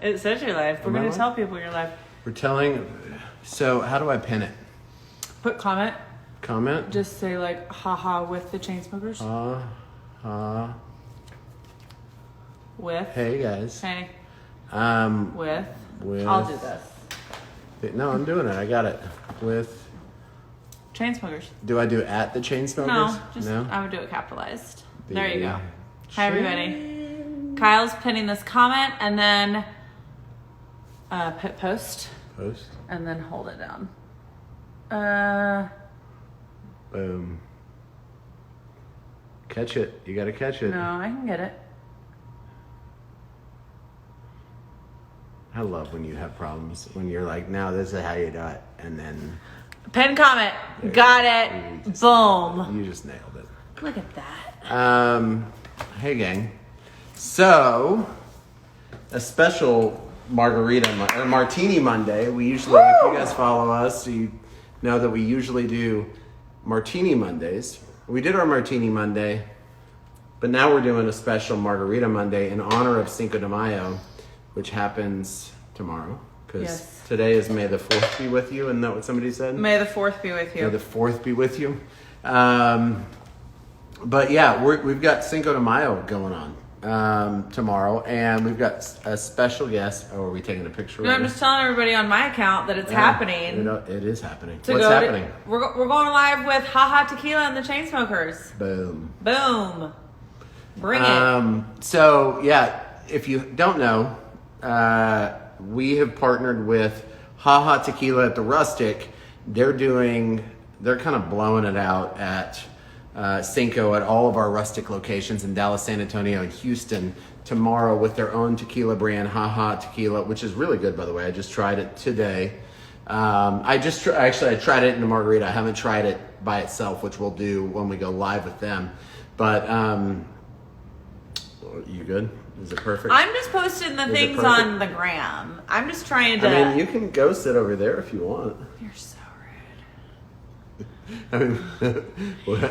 It says you're live. We're going to tell people you're live. We're telling. So how do I pin it? Put comment. Comment? Just say like, haha, with the Chainsmokers. With. Hey, guys. Hey. With. I'll do this. No, I'm doing it. I got it. With. Chainsmokers. Do I do at the Chainsmokers? No. I would do it capitalized. There you go. Hi, everybody. Kyle's pinning this comment and then put post. Post. And then hold it down. Boom. Catch it. You got to catch it. No, I can get it. I love when you have problems. When you're like, now this is how you do it. And then... Pin comment. Got it. Boom. You just nailed it. Look at that. Hey, gang. So, a special Martini Monday. We usually, if you guys follow us, you know that we usually do Martini Mondays. We did our Martini Monday, but now we're doing a special Margarita Monday in honor of Cinco de Mayo, which happens tomorrow. Because today is May the 4th be with you. Isn't that what somebody said? May the 4th be with you. May the 4th be with you. But yeah, we've got Cinco de Mayo going on tomorrow, and we've got a special guest. Oh, are we taking a picture? No, I'm just telling everybody on my account that it's happening. You know, it is happening. What's happening? We're going live with Haha Tequila and the Chainsmokers. Boom. Boom. Bring it. So yeah, if you don't know, we have partnered with Haha Tequila at the Rustic. They're kind of blowing it out at Cinco at all of our Rustic locations in Dallas, San Antonio, and Houston tomorrow with their own tequila brand, Haha Tequila, which is really good, by the way. I just tried it today. I tried it in a margarita. I haven't tried it by itself, which we'll do when we go live with them. But you good? Is it perfect? I'm just posting the things on the gram. I'm just trying to... I mean, you can go sit over there if you want. You're so rude. I mean,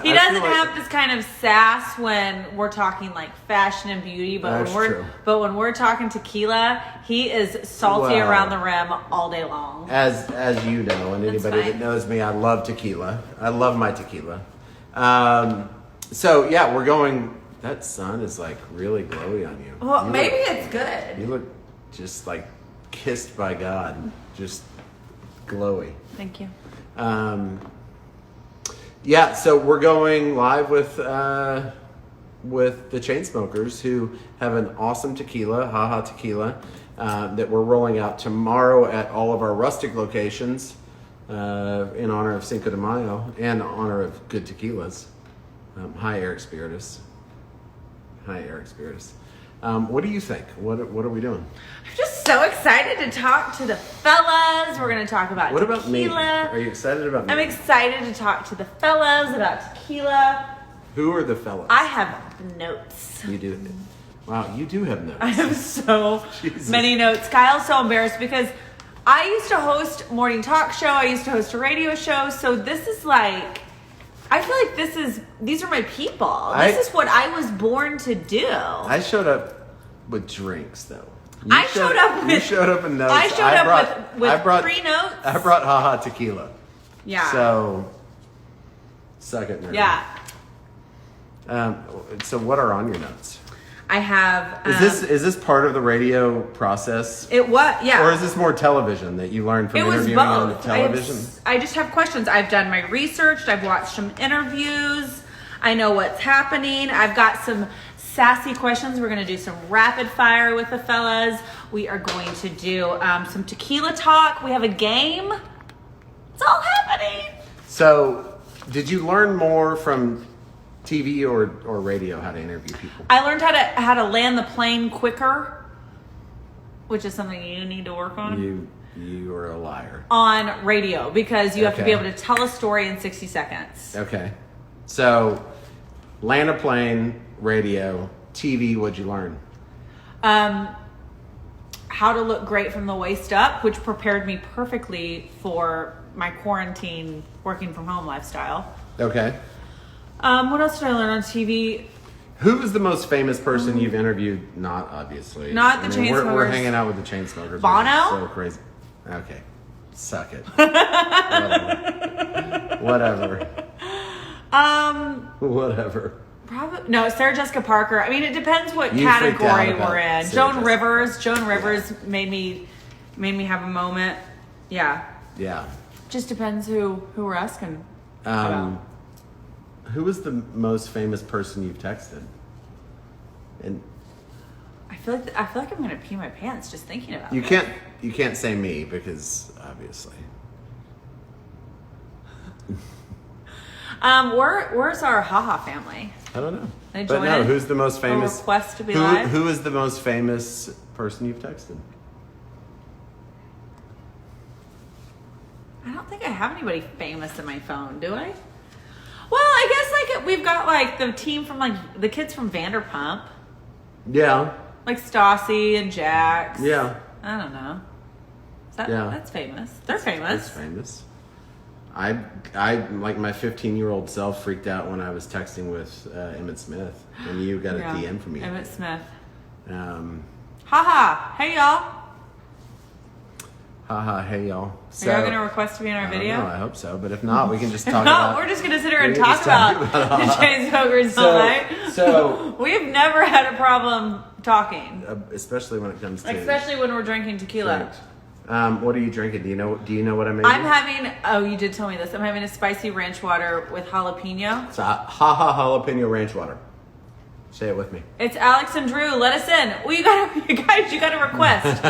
he doesn't have this kind of sass when we're talking like fashion and beauty, but when we're talking tequila, he is salty around the rim all day long. As you know, and anybody that knows me, I love tequila. I love my tequila. So yeah, we're going... That sun is like really glowy on you. Well, maybe it's good. You look just like kissed by God. Just glowy. Thank you. Yeah, so we're going live with the Chainsmokers, who have an awesome tequila, Haha Tequila, that we're rolling out tomorrow at all of our Rustic locations in honor of Cinco de Mayo and in honor of good tequilas. Hi, Eric Spiritus. Hi, Eric Spiritus. What do you think? What are we doing? I'm just so excited to talk to the fellas. We're going to talk about tequila. What about me? Are you excited about me? I'm excited to talk to the fellas about tequila. Who are the fellas? I have notes. You do? Wow, you do have notes. I have so many notes. Kyle's so embarrassed because I used to host morning talk show. I used to host a radio show. So this is like... I feel like these are my people. This is what I was born to do. I showed up with drinks, though. You showed up in notes. I showed up with 3 notes. I brought Haha Tequila. Yeah. So, suck it, nerd. Yeah. So what are on your notes? I have... Is this part of the radio process? It was, yeah. Or is this more television that you learned from interviewing on television? I just have questions. I've done my research. I've watched some interviews. I know what's happening. I've got some sassy questions. We're going to do some rapid fire with the fellas. We are going to do some tequila talk. We have a game. It's all happening. So, did you learn more from TV or radio how to interview people? I learned how to land the plane quicker, which is something you need to work on. You are a liar. On radio, because you have to be able to tell a story in 60 seconds. Okay. So, land a plane, radio, TV, what'd you learn? How to look great from the waist up, which prepared me perfectly for my quarantine working from home lifestyle. Okay. What else did I learn on TV? Who is the most famous person you've interviewed? Not obviously. Not the We're Chainsmokers. hanging out with the Chainsmokers. Bono? So crazy. Okay. Suck it. Whatever. Whatever. Probably no. Sarah Jessica Parker. I mean, it depends what You freaked out category about we're in. Sarah Joan Jessica Rivers. Joan Rivers made me have a moment. Yeah. Yeah. Just depends who we're asking about. Who was the most famous person you've texted? And I feel like I'm gonna pee my pants just thinking about you it. can't say me because obviously. Where's our haha family? I don't know. They But no, join who's the most famous? request to be live? Who is the most famous person you've texted? I don't think I have anybody famous in my phone, do I? Well, I guess like we've got like the team from like the kids from Vanderpump, Yeah. like Stassi and Jax. Yeah. I don't know. Yeah. That's famous. They're famous. That's famous. I like my 15-year-old self freaked out when I was texting with Emmett Smith and you got a Yeah. DM from me. Emmett Smith. Haha, Hey y'all. hey y'all. Are y'all gonna request to be in our I don't video? know, I hope so. But if not, we can just talk No, about we're just gonna sit here we and can talk just talk about the about- Chainsmokers all night. so- we've never had a problem talking, especially when it comes to especially when we're drinking tequila. drinks. What are you drinking? Do you know what I made? I'm having. Oh, you did tell me this. I'm having a spicy ranch water with jalapeno. It's a haha jalapeno ranch water. Say it with me. It's Alex and Drew. Let us in. Well, you got a request.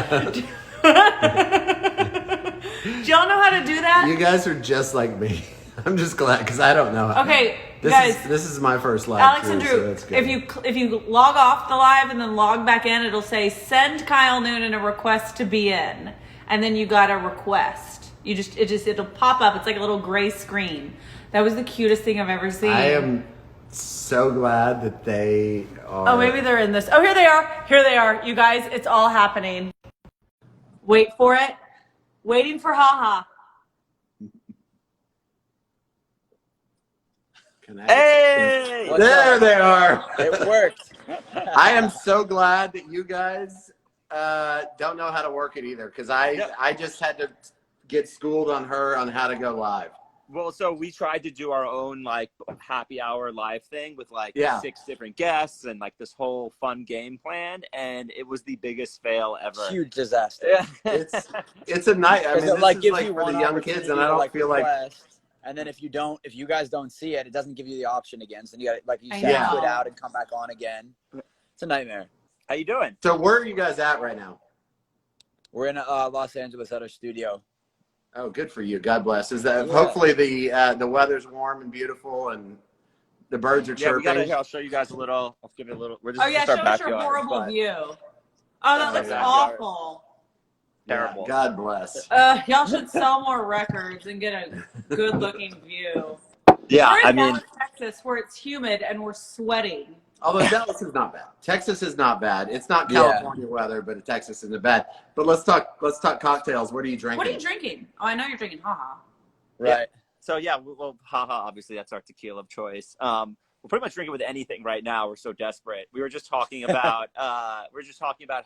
Do y'all know how to do that? You guys are just like me. I'm just glad because I don't know. Okay, this guys. this is my first live. Alex too, and so Drew, that's good. if you log off the live and then log back in, it'll say send Kyle Noonan a request to be in, and then you got a request. It'll pop up. It's like a little gray screen. That was the cutest thing I've ever seen. I am so glad that they are. Oh, maybe they're in this. Oh, here they are. Here they are. You guys, it's all happening. Wait for it. Waiting for haha. Can I- Hey! What's There up? they are. It worked. I am so glad that you guys don't know how to work it either because I just had to get schooled on how to go live. Well, so we tried to do our own like happy hour live thing with like Yeah. 6 different guests and like this whole fun game plan, and it was the biggest fail ever. Huge disaster. Yeah. It's a night. I mean, Because this it is gives like you for one the young kids, and opportunity I to, don't feel like. request, and then if you guys don't see it, it doesn't give you the option again. So then you got, like you I said, know. quit out and come back on again. It's a nightmare. How you doing? So where are you guys at right now? We're in Los Angeles at our studio. Oh, good for you. God bless. Is that Yeah. hopefully the weather's warm and beautiful and the birds are Yeah, we chirping? I'll show you guys a little. I'll give you a little. We're just Oh yeah, just our show us your backyard, horrible but view. Oh, that Oh, looks yeah. awful. Terrible. Yeah, God bless. Y'all should sell more records and get a good-looking view. Yeah, We're in I mean, Dallas, Texas, where it's humid and we're sweating. Although Dallas is not bad. Texas is not bad. It's not Yeah. California weather, but Texas isn't bad. But let's talk cocktails. What are you drinking? What are you drinking? Oh, I know you're drinking haha. Right. so yeah, well, haha, obviously that's our tequila of choice. We're pretty much drinking with anything right now. We're so desperate. We were just talking about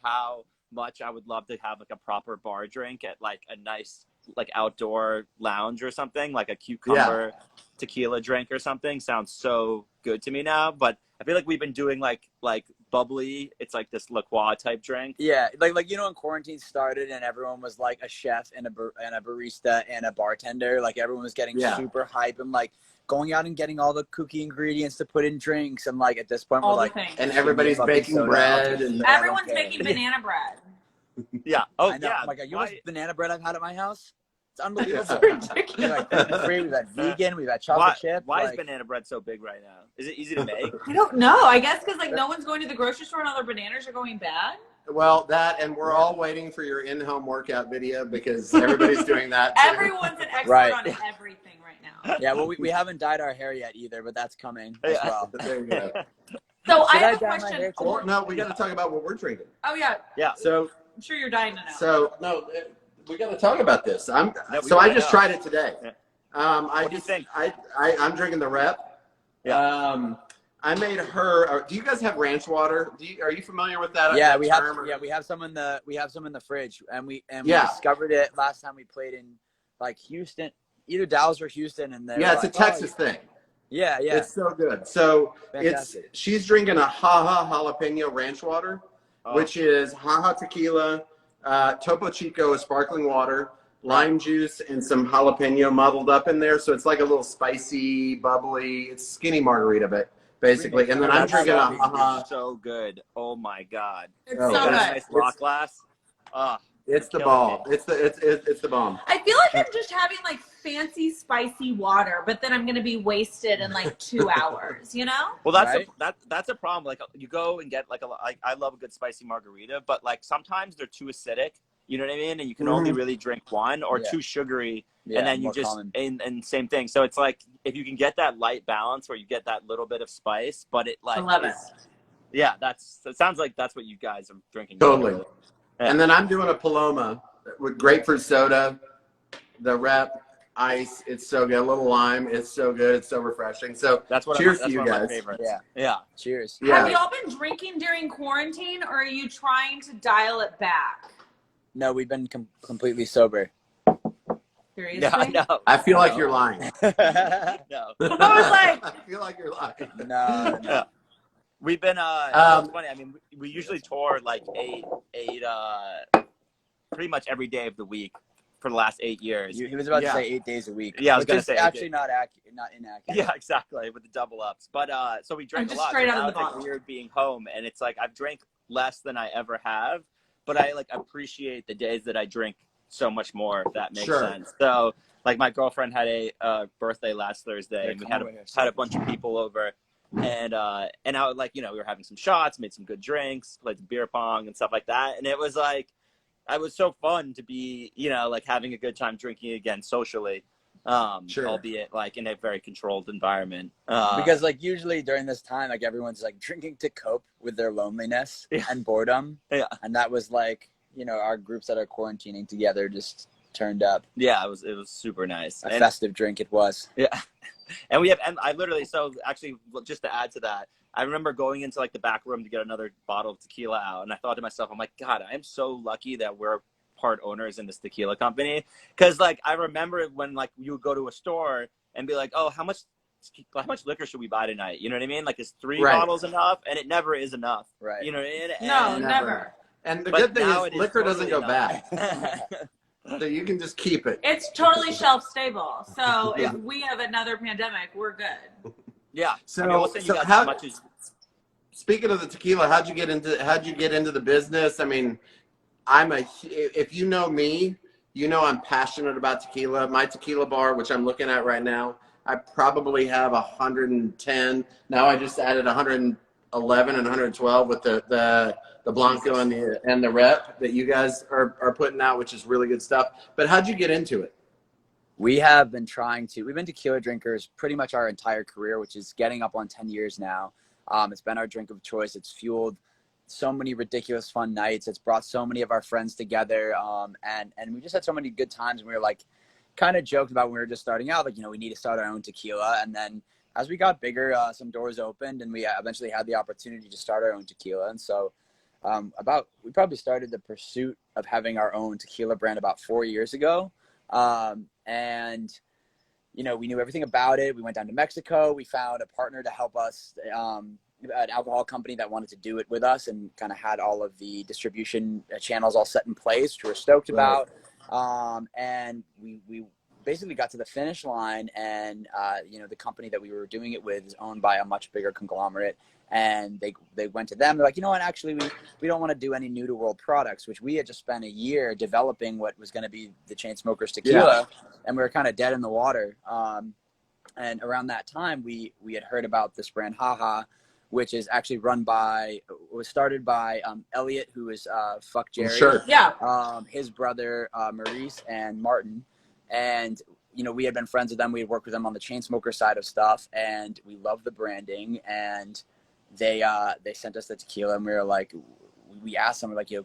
how much I would love to have like a proper bar drink at like a nice like outdoor lounge or something, like a cucumber tequila drink or something. Sounds so good to me now, but I feel like we've been doing like bubbly. It's like this La Croix type drink. Yeah, like when quarantine started and everyone was like a chef and a barista and a bartender, like everyone was getting Yeah. super hype and like going out and getting all the kooky ingredients to put in drinks, and like at this point All we're the like, things. And everybody's Fucking baking soda. bread and I don't Everyone's care. making banana bread. Yeah. Oh I know. yeah. I'm like, you know Why- what banana bread I've had at my house? It's unbelievable. Yeah. We've Ridiculous. had gluten-free, we've had vegan, we've had chocolate chip. Why like, is banana bread so big right now? Is it easy to make? I don't know. I guess because like no one's going to the grocery store and all their bananas are going bad. well, that and we're all waiting for your in-home workout video because everybody's doing that. Too. Everyone's an expert Right. on everything right now. Yeah, well, we haven't dyed our hair yet either, but that's coming as Yeah. well. There you go. So I Should I have a dye my question. hair too? Well, no, we got to talk about what we're drinking. Oh yeah, Yeah. So, I'm sure you're dying to know. we got to talk about this. we I gotta just know. tried it today. Yeah. I What do you just think? I'm drinking the Rep. Yeah. I made her. Do you guys have ranch water? Are you familiar with that? Yeah, that we have. term, or- Yeah, we have some in the fridge, and we Yeah. discovered it last time we played in like Houston, either Dallas or Houston, and Yeah, it's a Texas thing. Yeah, yeah. It's so good. So Fantastic. she's drinking a Haha jalapeno ranch water, Oh. which is Haha tequila, Topo Chico sparkling water, lime juice, and some jalapeno muddled up in there. So it's like a little spicy, bubbly. It's skinny margarita, but basically. And then I'm That's drinking a so- Haha. so good. Oh my god. It's Oh, so Got a good. nice rock glass. It's the killing ball. me. It's the bomb. I feel like I'm just having like fancy spicy water, but then I'm gonna be wasted in like 2 hours, you know? Well, that's Right? that's a problem. Like you go and get like I love a good spicy margarita, but like sometimes they're too acidic. You know what I mean? And you can only really drink one, or Yeah. too sugary, Yeah, and then you more just common. and same thing. So it's like if you can get that light balance where you get that little bit of spice, but it like I love it. Yeah, it sounds like that's what you guys are drinking. Totally. Yeah. And then I'm doing a Paloma with grapefruit soda, the rep, ice. It's so good. A little lime. It's so good. It's so refreshing. So That's what cheers that's to you one of my guys. favorites. Yeah. Yeah. Cheers. Yeah. Have y'all been drinking during quarantine, or are you trying to dial it back? No, we've been completely sober. Seriously? Yeah, I know. I feel like you're lying. No. I was like, I feel like you're lying. No. Yeah. We've been it's funny. I mean, we usually tour like eight pretty much every day of the week for the last 8 years. He was about Yeah. to say 8 days a week. Yeah, I was which gonna is say 8 actually days. not inaccurate. Yeah, exactly, with the double ups. But so we drank I'm a just lot. straight So out of now the it's like bottle. weird being home, and it's like I've drank less than I ever have, but I like appreciate the days that I drink so much more. If that makes Sure. sense. So like my girlfriend had a birthday last Thursday, Yeah, and we come had over here, had a bunch of people over. And I like, you know, we were having some shots, made some good drinks, played some beer pong and stuff like that. And it was like, it was so fun to be, you know, like having a good time drinking again socially, Sure. albeit like in a very controlled environment. Because like usually during this time, like everyone's like drinking to cope with their loneliness Yeah. and boredom. Yeah. And that was like, you know, our groups that are quarantining together just turned up. yeah, it was super nice. A And- festive drink it was. Yeah. And I literally, so actually, just to add to that, I remember going into like the back room to get another bottle of tequila out. And I thought to myself, I'm like, God, I am so lucky that we're part owners in this tequila company. Cause like, I remember when like you would go to a store and be like, oh, how much liquor should we buy tonight? You know what I mean? Like, is 3 Right. bottles enough? And it never is enough. Right. You know what I mean? no, And- never. And the But good thing now is it is liquor doesn't go totally bad. not. So you can just keep it. It's totally shelf stable. So Yeah. if we have another pandemic, we're good. Yeah. So- I mean, we'll send you so guys how- as much as Speaking of the tequila, how'd you get into the business? I mean, if you know me, you know I'm passionate about tequila. My tequila bar, which I'm looking at right now, I probably have 110. Now I just added 111 and 112 with the Blanco and the rep that you guys are putting out, which is really good stuff. But how'd you get into it? We've been tequila drinkers pretty much our entire career, which is getting up on 10 years now. It's been our drink of choice. It's fueled so many ridiculous fun nights. It's brought so many of our friends together. And we just had so many good times. And we were like, kind of joked about when we were just starting out, like, you know, we need to start our own tequila. And then as we got bigger, some doors opened and we eventually had the opportunity to start our own tequila. And so we probably started the pursuit of having our own tequila brand about 4 years ago. And, you know, we knew everything about it. We went down to Mexico. We found a partner to help us, an alcohol company that wanted to do it with us and kind of had all of the distribution channels all set in place, which we're stoked about. And we basically got to the finish line, and, you know, the company that we were doing it with is owned by a much bigger conglomerate. And they went to them. They're like, you know what, actually, we don't want to do any new to world products, which we had just spent a year developing what was going to be the Chainsmokers tequila. And we were kind of dead in the water. And around that time, we had heard about this brand, Haha, which is actually was started by Elliot, who is Fuck Jerry. Sure. Yeah. His brother, Maurice and Martin. And, you know, we had been friends with them. We had worked with them on the Chainsmoker side of stuff, and we loved the branding. And they sent us the tequila, and we were like, we asked them, we're like, they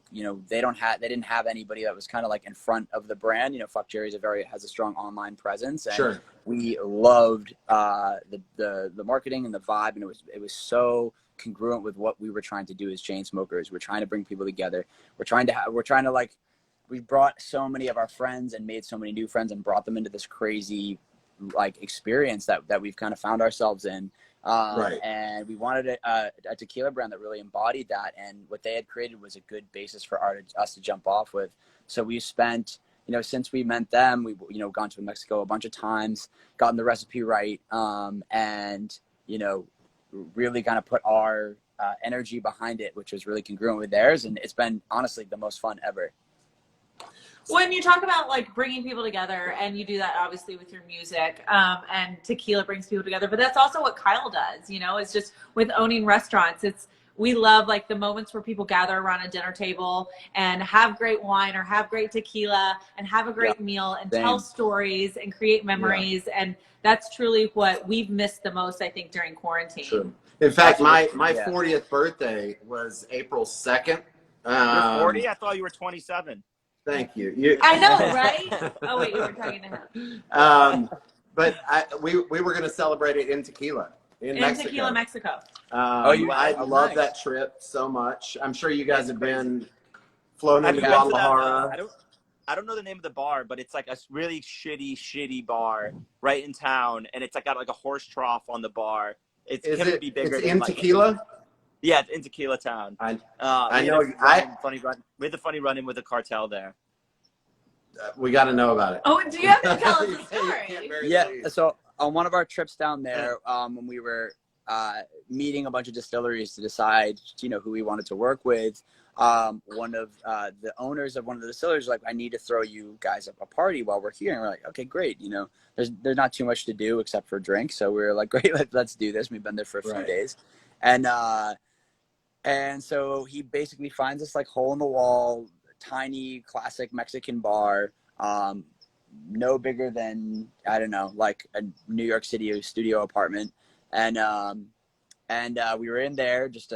didn't have anybody that was kind of like in front of the brand. Fuck Jerry's has a strong online presence, and Sure. we loved the marketing and the vibe, and it was so congruent with what we were trying to do as chain smokers. We're trying to bring people together. We brought so many of our friends and made so many new friends and brought them into this crazy like experience that we've kind of found ourselves in. Right. And we wanted a tequila brand that really embodied that. And what they had created was a good basis for us to jump off with. So we spent, since we met them, we've, gone to Mexico a bunch of times, gotten the recipe right. And, really kind of put our energy behind it, which was really congruent with theirs. And it's been honestly the most fun ever. When you talk about like bringing people together, and you do that obviously with your music, and tequila brings people together, but that's also what Kyle does, it's just with owning restaurants. We love like the moments where people gather around a dinner table and have great wine or have great tequila and have a great meal and tell stories and create memories. Yeah. And that's truly what we've missed the most, I think, during quarantine. Sure. In fact, my 40th birthday was April 2nd. You're 40? I thought you were 27. Thank you. I know, right? Oh, wait, you were talking to him. But we were going to celebrate it in Tequila, in Mexico. Tequila, Mexico. I love that trip so much. I'm sure you guys have been flown into Guadalajara. I don't know the name of the bar, but it's like a really shitty bar right in town, and it's like got like a horse trough on the bar. It's gonna be bigger. It's in Tequila? Yeah, it's in Tequila Town. I know. We had the funny run-in with the cartel there. We got to know about it. Oh, do you have to tell us the story? Yeah. So on one of our trips down there, when we were meeting a bunch of distilleries to decide, who we wanted to work with, one of the owners of one of the distilleries was like, I need to throw you guys a party while we're here. And we're like, okay, great. There's not too much to do except for drink. So we were like, great, let's do this. We've been there for a few days. And so he basically finds this like hole in the wall, tiny classic Mexican bar, no bigger than, I don't know, like a New York City studio apartment. And we were in there just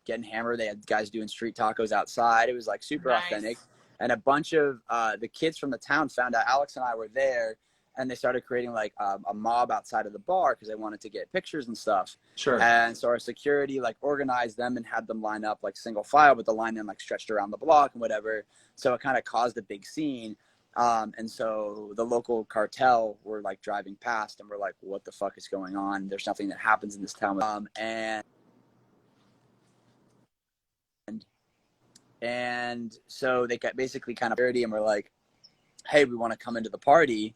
getting hammered. They had guys doing street tacos outside. It was like super authentic. And a bunch of the kids from the town found out Alex and I were there, and they started creating like a mob outside of the bar because they wanted to get pictures and stuff. Sure. And so our security like organized them and had them line up like single file, but the line then like stretched around the block and whatever. So it kind of caused a big scene. And so the local cartel were like driving past, and we're like, what the fuck is going on? There's nothing that happens in this town. And so they got basically kind of dirty, and we're like, hey, we want to come into the party.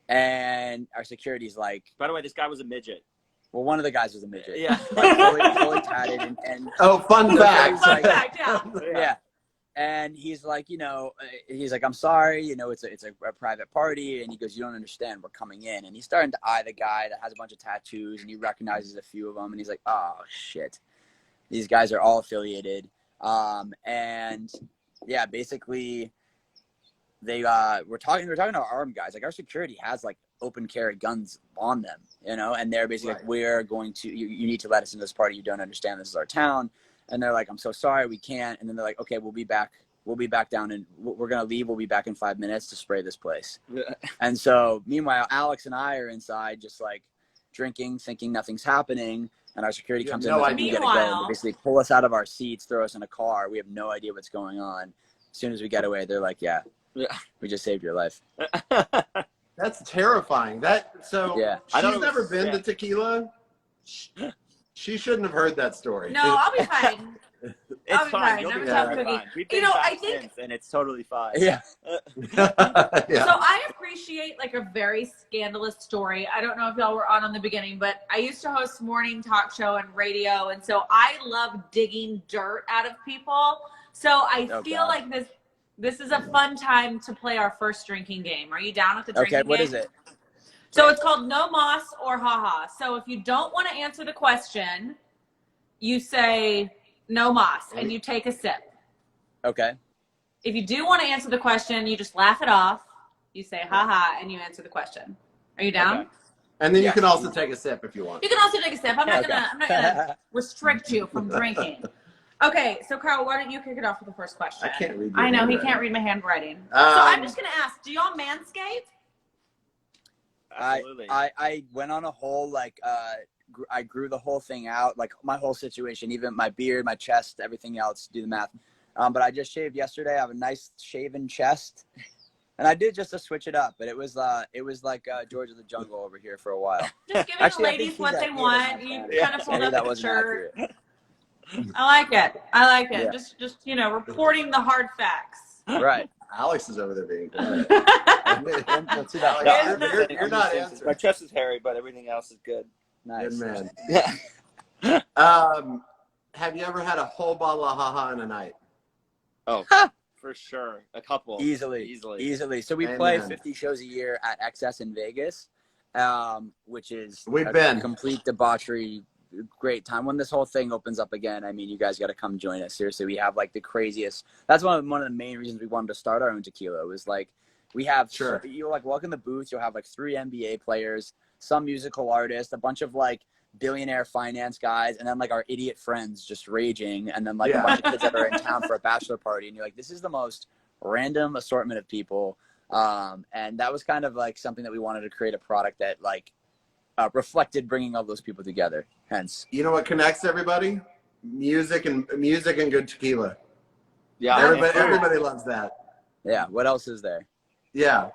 And our security's like, by the way, this guy was a midget. Well, one of the guys was a midget. Yeah. Like fully tatted. And fun fact. Fun fact, yeah. And he's like, I'm sorry, it's a private party. And he goes, you don't understand, we're coming in. And he's starting to eye the guy that has a bunch of tattoos, and he recognizes a few of them. And he's like, oh shit, these guys are all affiliated. And yeah, basically we're talking to our armed guys. Like our security has like open carry guns on them, and they're basically like, we're going to, you need to let us into this party. You don't understand. This is our town. And they're like, I'm so sorry, we can't. And then they're like, okay, we'll be back down, and we're going to leave. We'll be back in 5 minutes to spray this place. And so meanwhile, Alex and I are inside just like drinking, thinking nothing's happening. And our security comes in and we get to go. They basically pull us out of our seats, throw us in a car. We have no idea what's going on. As soon as we get away, they're like, yeah, we just saved your life. That's terrifying. She's never been to Tequila. She shouldn't have heard that story. No, I'll be fine. It's fine. You'll be fine. We've been I think, since, and it's totally fine. Yeah. So I appreciate like a very scandalous story. I don't know if y'all were on the beginning, but I used to host morning talk show and radio, and so I love digging dirt out of people. So I feel like this is a fun time to play our first drinking game. Are you down with the drinking game? Okay, what is it? So it's called No Moss or Haha. So if you don't want to answer the question, you say no moss and you take a sip. Okay. If you do want to answer the question, you just laugh it off. You say haha and you answer the question. Are you down? Okay. And then you can also take a sip if you want. You can also take a sip. I'm not gonna restrict you from drinking. Okay, so Kyle, why don't you kick it off with the first question? I can't read your I know he handwriting. can't read my handwriting. So I'm just gonna ask: do y'all manscape? Absolutely. I went on a whole like I grew the whole thing out, like my whole situation, even my beard, my chest, everything else. Do the math. But I just shaved yesterday. I have a nice shaven chest, and I did just to switch it up. But it was like George of the Jungle over here for a while. Just giving Actually, the I think ladies he's what at they here, want. that's my You friend. kind of pulled Maybe up that the wasn't shirt. accurate. I like it. I like it. Yeah. Just reporting the hard facts. Right. Alex is over there being quiet. Let's see that. No, You're- you're not My answering. chest is hairy, but everything else is good. Nice. Good man. Yeah. Have you ever had a whole bottle of haha in a night? Oh, for sure. A couple. Easily. So we Amen. play 50 shows a year at XS in Vegas, which is We've a been. complete debauchery. Great time. When this whole thing opens up again, I mean, you guys got to come join us. Seriously, we have like the craziest. That's one of the main reasons we wanted to start our own tequila. Was like we have Sure. you'll like walk in the booth, you'll have like 3 NBA players, some musical artists, a bunch of like billionaire finance guys, and then like our idiot friends just raging, and then like Yeah. a bunch of kids that are in town for a bachelor party, and you're like, this is the most random assortment of people. And that was kind of like something that we wanted to create a product that like reflected bringing all those people together. Hence, You know what connects everybody? Music and good tequila. Yeah. Everybody loves that. yeah. What else is there? Yeah.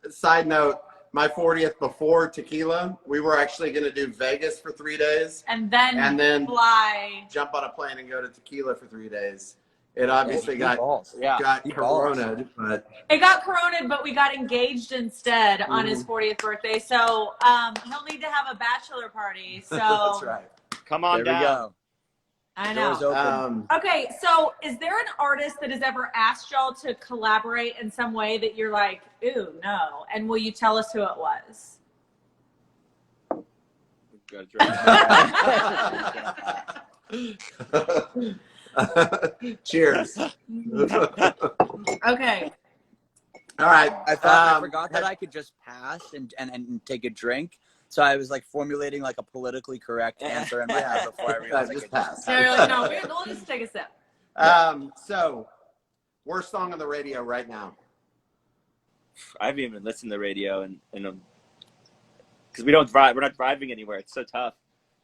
Side note, my 40th before tequila, we were actually going to do Vegas for 3 days, And then fly, fly. jump on a plane and go to tequila for 3 days. It obviously got Yeah. corona'd, but It got coroned, but we got engaged instead on his 40th birthday. So he'll need to have a bachelor party. So that's right. Come on There we down. go. I Doors know. open. Okay, so is there an artist that has ever asked y'all to collaborate in some way that you're like, ooh, no? And will you tell us who it was? Good drink. Cheers. Okay. All right. I forgot that I could just pass and take a drink. So I was like formulating like a politically correct answer in my head before I realized I just could pass. So you're like, no, we'll just take a sip. So, worst song on the radio right now. I haven't even listened to the radio and because we don't drive. We're not driving anywhere. It's so tough.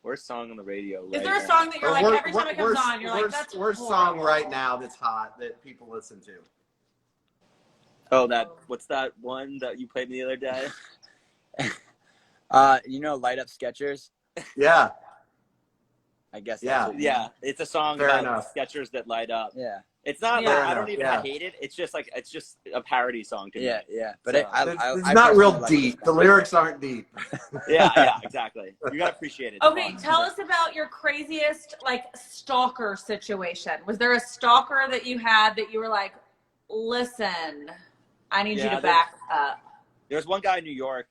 Worst song on the radio. Is right there a now. song that you're like, Or every time it comes on, you're like, that's worst horrible. song right now that's hot that people listen to. Oh, what's that one that you played me the other day? Light Up Skechers. Yeah. I guess. Yeah. That's what you Yeah, mean. it's a song Fair about enough. Skechers that light up. Yeah. It's not. Yeah. Like, Fair I don't enough, even yeah. hate it. It's just a parody song to me. Yeah. But So, It's I not real personally like deep. this The one. lyrics aren't deep. Yeah, exactly. You gotta appreciate it. It's Okay, fun. tell us about your craziest like stalker situation. Was there a stalker that you had that you were like, listen, I need you Yeah, to back up? There's one guy in New York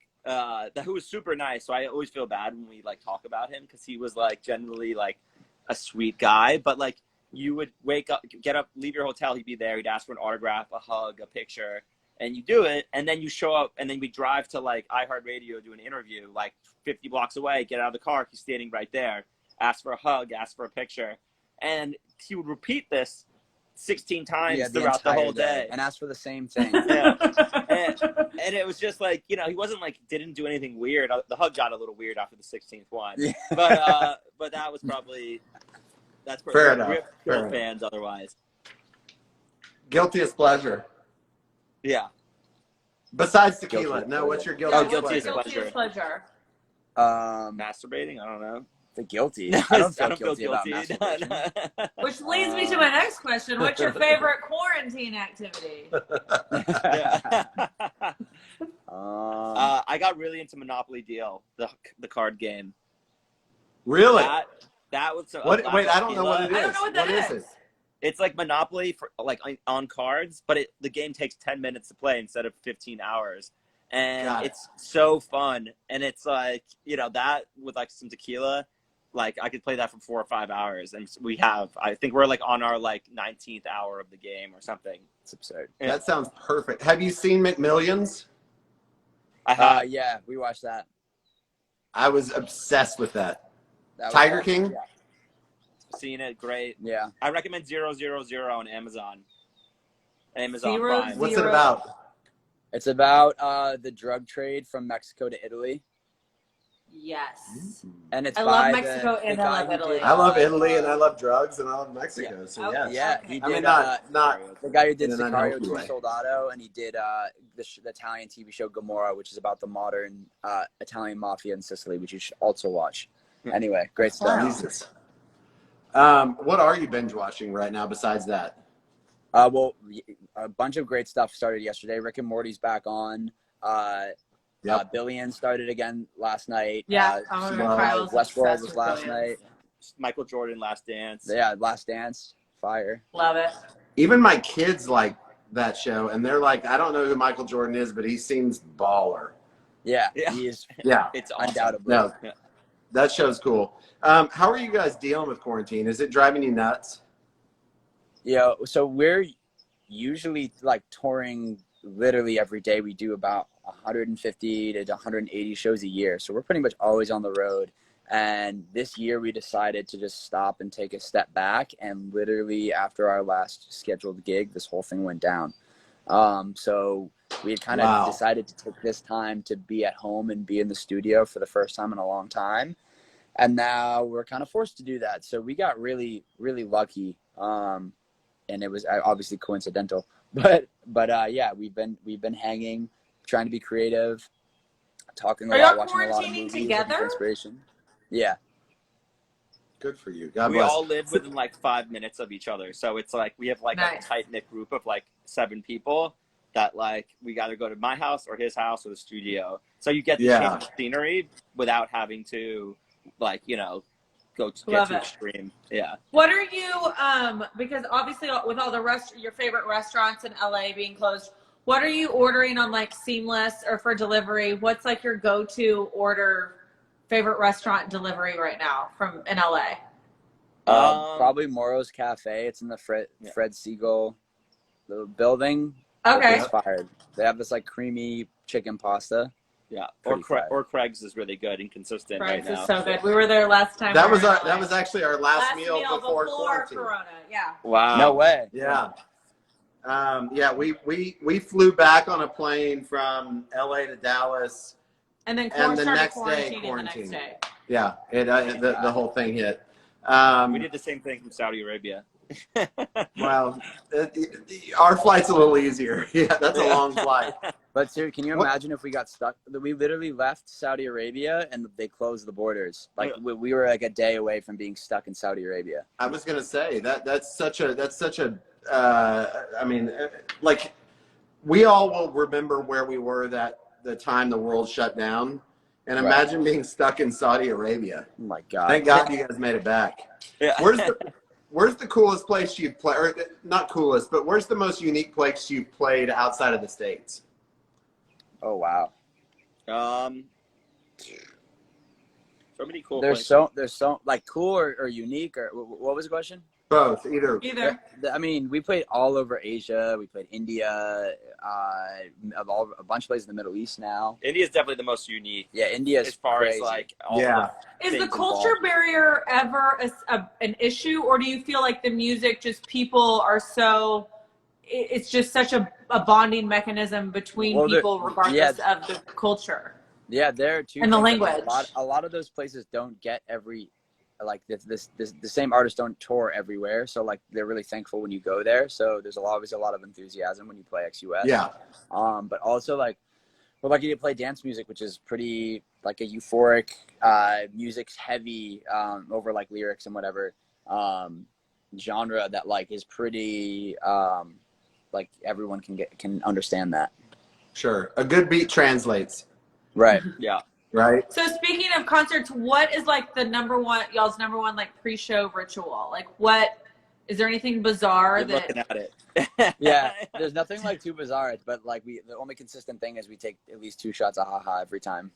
who was super nice, so I always feel bad when we like talk about him because he was like generally like a sweet guy, but like you would wake up, get up, leave your hotel, he'd be there, he'd ask for an autograph, a hug, a picture, and you do it, and then you show up, and then we drive to like iHeartRadio, do an interview like 50 blocks away, get out of the car, he's standing right there, ask for a hug, ask for a picture, and he would repeat this 16 times throughout the whole day. and ask for the same thing. Yeah. And it was just like, he wasn't like, didn't do anything weird. The hug got a little weird after the 16th one. Yeah. But that was probably, Fair enough. We're Fair still enough. fans otherwise. Guiltiest pleasure. Yeah. Besides tequila. Guilty as No, what's your Oh, guiltiest guilty as pleasure? Guilty as pleasure. Masturbating? I don't know. The guilty. I don't feel guilty about No, masturbation. no. Which leads me to my next question. What's your favorite quarantine activity? Yeah. Um, I got really into Monopoly Deal, the card game. Really? That was Wait, I don't know what it is. I don't know what that is. it? It's like Monopoly for like on cards, but the game takes 10 minutes to play instead of 15 hours. Got And it. it's so fun. And it's like, that with like some tequila, like I could play that for 4 or 5 hours. And I think we're like on our like 19th hour of the game or something. it's absurd. Yeah. That sounds perfect. Have you seen McMillions? I have, Yeah, we watched that. I was obsessed with that. That was Tiger awesome. King? Yeah. Seen it. Great. Yeah. I recommend 000 on Amazon. Amazon Zero, Prime. What's it Zero. about? It's about the drug trade from Mexico to Italy. Yes. And it's I by love Mexico the and guy I love who Italy. did, I love Italy and I love drugs and I love Mexico. So Okay. yes. Yeah, Okay. he I mean, did. not The guy who did in an Sicario unhealthy 2 way. Soldado, and he did the Italian TV show Gomorrah, which is about the modern Italian mafia in Sicily, which you should also watch. Anyway, great stuff. Wow. Jesus. What are you binge watching right now besides that? Well, a bunch of great stuff started yesterday. Rick and Morty's back on. Billions started again last night. Yeah, Kyle's Westworld obsessed was with last Billions. night. Michael Jordan, Last Dance. Yeah, Last Dance, fire. Love it. Even my kids like that show, and they're like, I don't know who Michael Jordan is, but he seems baller. Yeah, Yeah. he is Yeah, It's awesome. undoubtedly. no, Yeah. that show's cool. How are you guys dealing with quarantine? Is it driving you nuts? Yeah, so we're usually like touring literally every day. We do about 150 to 180 shows a year. So we're pretty much always on the road. And this year we decided to just stop and take a step back. And literally after our last scheduled gig, this whole thing went down. So we had kind of Wow. decided to take this time to be at home and be in the studio for the first time in a long time. And now we're kind of forced to do that. So we got really, really lucky. And it was obviously coincidental, but yeah, we've been hanging, trying to be creative, talking a Are lot, y'all watching a lot of quarantining movies, looking together? for inspiration. Yeah, Good for you. God We bless. all live within like 5 minutes of each other. So it's like we have like Nice. a tight knit group of like 7 people that like we gotta go to my house or his house or the studio. So you get the Yeah. change of scenery without having to like, go to get Love too it. extreme. Yeah. What are you, because obviously with all the your favorite restaurants in LA being closed, what are you ordering on like Seamless or for delivery? What's like your go-to order favorite restaurant delivery right now in LA? probably Moro's Cafe. It's in the Fred Siegel the building. Okay. It's fired. They have this like creamy chicken pasta. Yeah. Pretty fire. Or Craig's is really good and consistent Craig's right now. is so good. We were there last time. That we was were in that LA. was actually our last meal before quarantine. Corona. Yeah. Wow. No way. Yeah. Yeah, we flew back on a plane from LA to Dallas. And then And the started next day, quarantining the quarantine. next day. Yeah, the whole thing hit. We did the same thing from Saudi Arabia. Well, our flight's a little easier. Yeah, that's a long flight. But seriously, can you What- imagine if we got stuck? We literally left Saudi Arabia and they closed the borders. Like we were like a day away from being stuck in Saudi Arabia. I was gonna say that's such a. I mean, like we all will remember where we were the time the world shut down, and Right. imagine being stuck in Saudi Arabia. Oh my God. Thank God you guys made it back. Yeah. Where's the coolest place you've played, or not coolest, but where's the most unique place you've played outside of the States? Oh wow. So many cool There's places. so like cool or unique or what was the question? Both, either. Either. I mean, we played all over Asia. We played India, a bunch of places in the Middle East now. India's definitely the most unique Yeah, India's as far crazy. as like all Yeah. Is the things culture involved. barrier ever an issue, or do you feel like the music just people are so? It's just such a bonding mechanism between Well, people, regardless yeah. of the culture. Yeah, there are two. And the things. language. A lot of those places don't get the same artists don't tour everywhere. So like they're really thankful when you go there. So there's always a lot of enthusiasm when you play ex-US. Yeah. But also like we're lucky to play dance music, which is pretty like a euphoric, music's heavy over like lyrics and whatever genre that like is pretty like everyone can understand that. Sure. A good beat translates, Right. Yeah. right? So speaking of concerts, what is like y'all's number one like pre-show ritual? Like what is there anything bizarre You're that looking at it. Yeah, there's nothing like too bizarre, but like the only consistent thing is we take at least 2 shots of haha every time.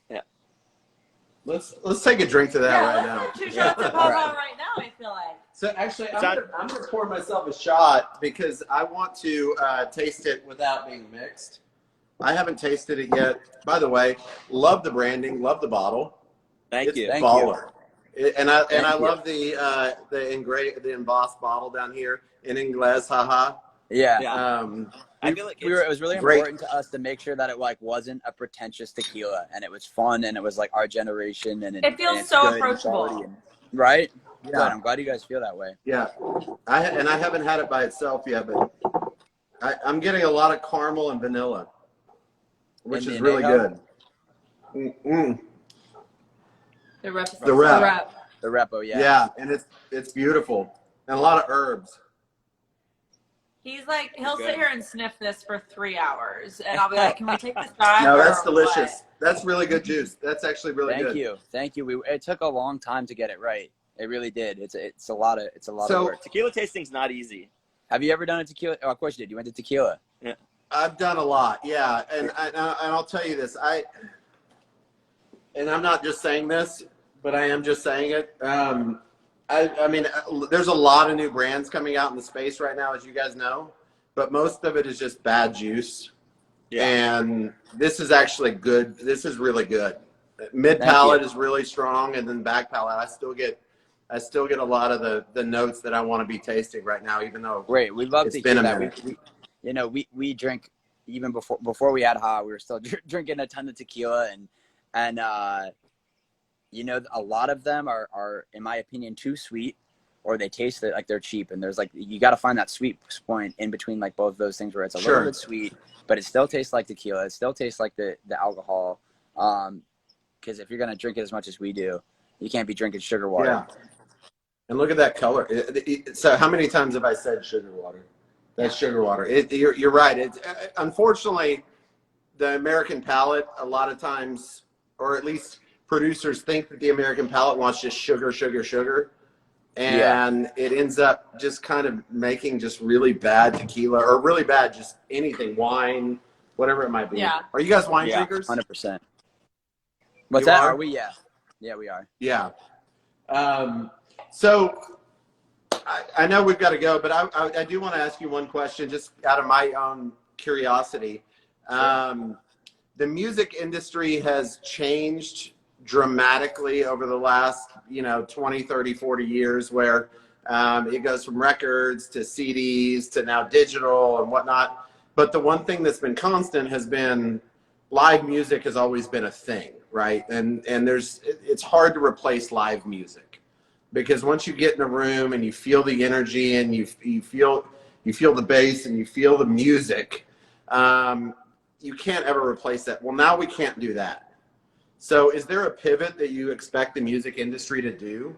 Let's take a drink to that right let's now. have 2 shots of All Papa right. right now, I feel like. So actually, It's I'm gonna pour myself a shot because I want to taste it without being mixed. I haven't tasted it yet. By the way, love the branding, love the bottle. Thank It's you. Thank baller. I you. love the embossed bottle down here in Ingles, haha. Yeah. Yeah. I feel like It was really great. important to us to make sure that it like wasn't a pretentious tequila, and it was fun, and it was like our generation, and It feels and it's so good and approachable. quality and- right? Yeah. Good. I'm glad you guys feel that way. Yeah, I haven't had it by itself yet, but I'm getting a lot of caramel and vanilla, which In is the really anejo? good. Mm-mm. The rep. The rep. The repo, yeah. Yeah, and it's beautiful and a lot of herbs. He's like, he'll Good. sit here and sniff this for 3 hours, and I'll be like, "Can we take this shot?" No, or that's delicious. what? That's really good juice. That's actually really good. Thank you. It took a long time to get it right. It really did. It's a lot of So- work. tequila tasting's not easy. Have you ever done a tequila? Oh, of course you did. You went to tequila. I've done a lot, yeah, and I'll tell you this, and I'm not just saying this, but I am just saying it. I mean, there's a lot of new brands coming out in the space right now, as you guys know, but most of it is just bad juice. Yeah. And this is actually good. This is really good. Mid palate is really strong, and then back palate, I still get a lot of the notes that I want to be tasting right now, even though Great. We love it's to been hear a that. minute. We drink even before we had Ha. We were still drinking a ton of tequila, and a lot of them are in my opinion too sweet, or they taste like they're cheap. And there's like you got to find that sweet point in between like both of those things where it's a little bit sweet, but it still tastes like tequila. It still tastes like the alcohol. Because if you're gonna drink it as much as we do, you can't be drinking sugar water. Yeah. And look at that color. So how many times have I said sugar water? That's sugar water. You're right. It's unfortunately the American palate a lot of times, or at least producers think that the American palate wants just sugar, sugar, sugar. And it ends up just kind of making just really bad tequila, or really bad just anything, wine, whatever it might be. Yeah. Are you guys wine drinkers? 100%. What's You that? are? Are we? Yeah. Yeah, we are. Yeah. So I know we've got to go, but I do want to ask you one question, just out of my own curiosity. The music industry has changed dramatically over the last 20, 30, 40 years, where it goes from records to CDs to now digital and whatnot. But the one thing that's been constant has been live music has always been a thing, right? And it's hard to replace live music, because once you get in a room and you feel the energy and you feel the bass and you feel the music, you can't ever replace that. Well, now we can't do that. So is there a pivot that you expect the music industry to do?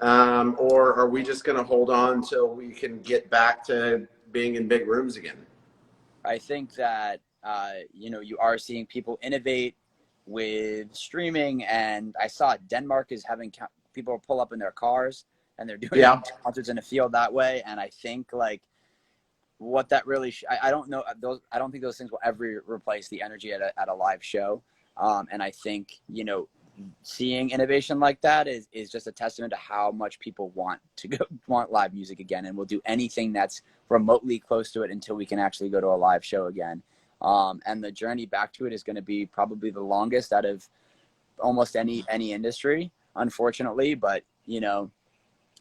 Or are we just going to hold on till we can get back to being in big rooms again? I think that, you are seeing people innovate with streaming, and I saw Denmark is having people pull up in their cars and they're doing concerts in a field that way. And I think like what that really, I don't know, I don't think those things will ever replace the energy at a live show. And I think, seeing innovation like that is just a testament to how much people want live music again, and will do anything that's remotely close to it until we can actually go to a live show again. And the journey back to it is going to be probably the longest out of almost any industry, unfortunately. But,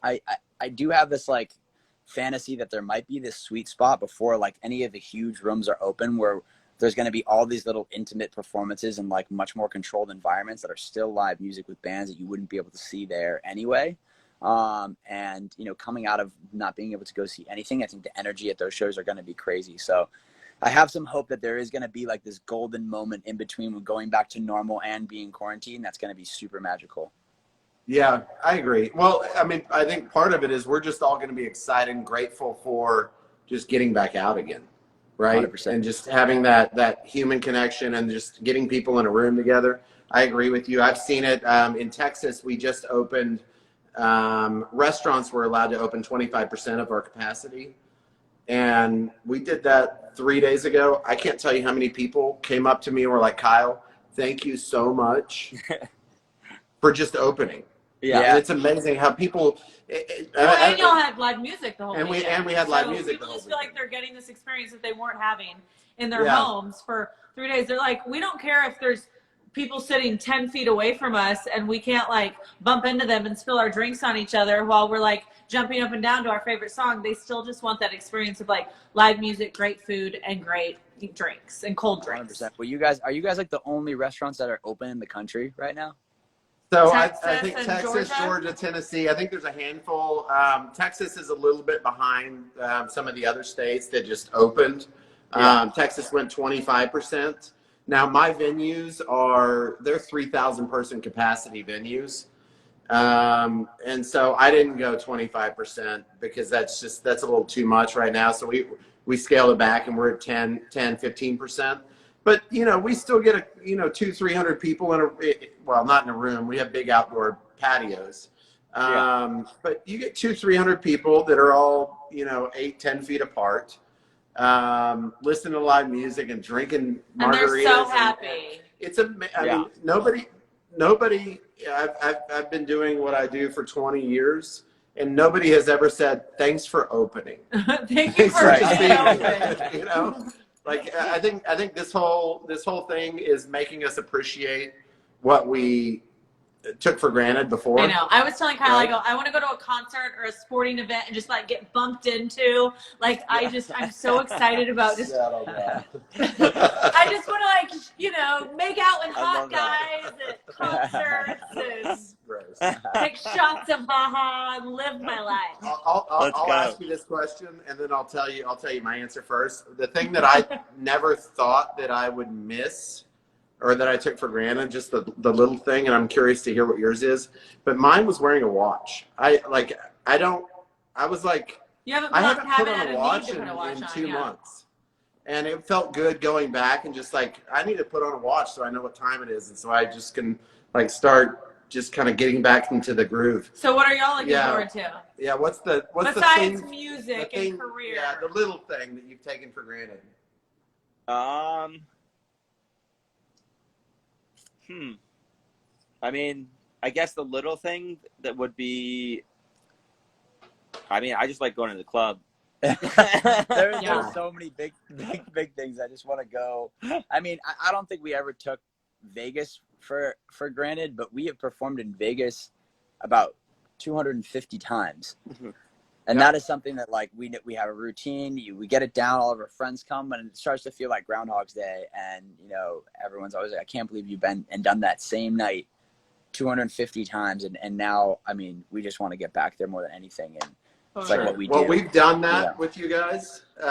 I do have this like fantasy that there might be this sweet spot before like any of the huge rooms are open, where there's going to be all these little intimate performances in like much more controlled environments that are still live music with bands that you wouldn't be able to see there anyway. And, coming out of not being able to go see anything, I think the energy at those shows are going to be crazy. So I have some hope that there is going to be like this golden moment in between going back to normal and being quarantined. That's going to be super magical. Yeah, I agree. Well, I mean, I think part of it is we're just all going to be excited and grateful for just getting back out again, right? 100%. And just having that human connection and just getting people in a room together. I agree with you. I've seen it in Texas. We just opened, restaurants were allowed to open 25% of our capacity. And we did that 3 days ago. I can't tell you how many people came up to me and were like, Kyle, thank you so much for just opening. Yeah. And it's amazing how people. And y'all had live music the whole And we weekend. had live So music the people whole just feel like weekend. they're getting this experience that they weren't having in their Yeah. homes for 3 days. They're like, we don't care if there's people sitting 10 feet away from us and we can't like bump into them and spill our drinks on each other while we're like jumping up and down to our favorite song. They still just want that experience of like live music, great food, and great drinks and cold drinks. 100%. Well, are you guys like the only restaurants that are open in the country right now? So Texas I think and Texas, Georgia? Georgia, Tennessee. I think there's a handful. Texas is a little bit behind some of the other states that just opened. Texas went 25%. Now my venues they're 3,000 person capacity venues. And so I didn't go 25% because that's a little too much right now. So we scaled it back and we're at 15%. But, we still get 200-300 people not in a room. We have big outdoor patios. But you get 200-300 people that are all, 8-10 feet apart, listening to live music and drinking margaritas. And they're so happy. I mean, nobody, I've been doing what I do for 20 years. And nobody has ever said, thanks for opening. Thank you for being open. Like I think this whole thing is making us appreciate what we took for granted before. I know. I was telling Kyle, right? I want to go to a concert or a sporting event and just like get bumped into. Like I'm so excited about just. I just want to make out with hot guys at concerts and take shots of haha and live my life. I'll ask you this question and then I'll tell you my answer first. The thing that I never thought that I would miss or that I took for granted, just the little thing, and I'm curious to hear what yours is, but mine was wearing a watch. I was like, I haven't put on a watch in 2 months. And it felt good going back and just like, I need to put on a watch so I know what time it is. And so I just can like start just kind of getting back into the groove. So what are y'all looking forward to? Yeah, what's the besides thing, music and career? Yeah, the little thing that you've taken for granted. I mean, I guess the little thing that would be, I just like going to the club. There's so many big things. I just want to go. I mean, I don't think we ever took Vegas for granted, but we have performed in Vegas about 250 times. And that is something that like we have a routine. We get it down. All of our friends come, and it starts to feel like Groundhog's Day. And everyone's always like, "I can't believe you've been and done that same night 250 times." And now, I mean, we just want to get back there more than anything. And it's like what we do. Well, we've done that with you guys. It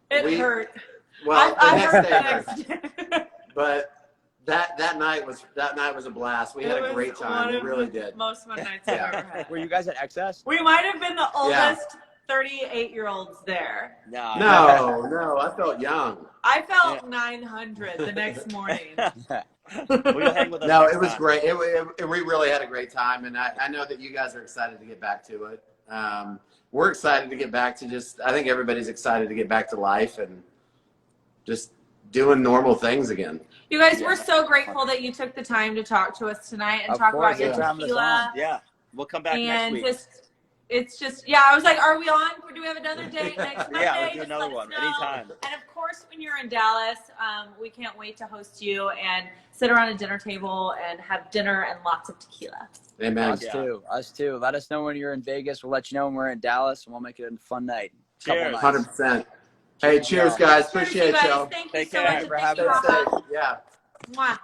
hurt. Well, I the heard next day hurt. But that night was a blast. We had a great time. We really did. Most fun nights I've ever had. Were you guys at XS? We might have been the oldest 38-year-olds there. No, I felt young. I felt 900 the next morning. We'll hang with us No, it was great. We really had a great time, and I know that you guys are excited to get back to it. We're excited to get back to I think everybody's excited to get back to life and just doing normal things again. You guys, we're so grateful that you took the time to talk to us tonight and talk about your tequila. Yeah, we'll come back next week. It's just, I was like, are we on? Do we have another date next Monday? Yeah, we'll do another one anytime. And of course, when you're in Dallas, we can't wait to host you and sit around a dinner table and have dinner and lots of tequila. Amen. Us too. Let us know when you're in Vegas. We'll let you know when we're in Dallas, and we'll make it a fun night. Cheers. 100%. Hey, cheers, guys. Appreciate y'all. Thank you so much for having us. Mwah.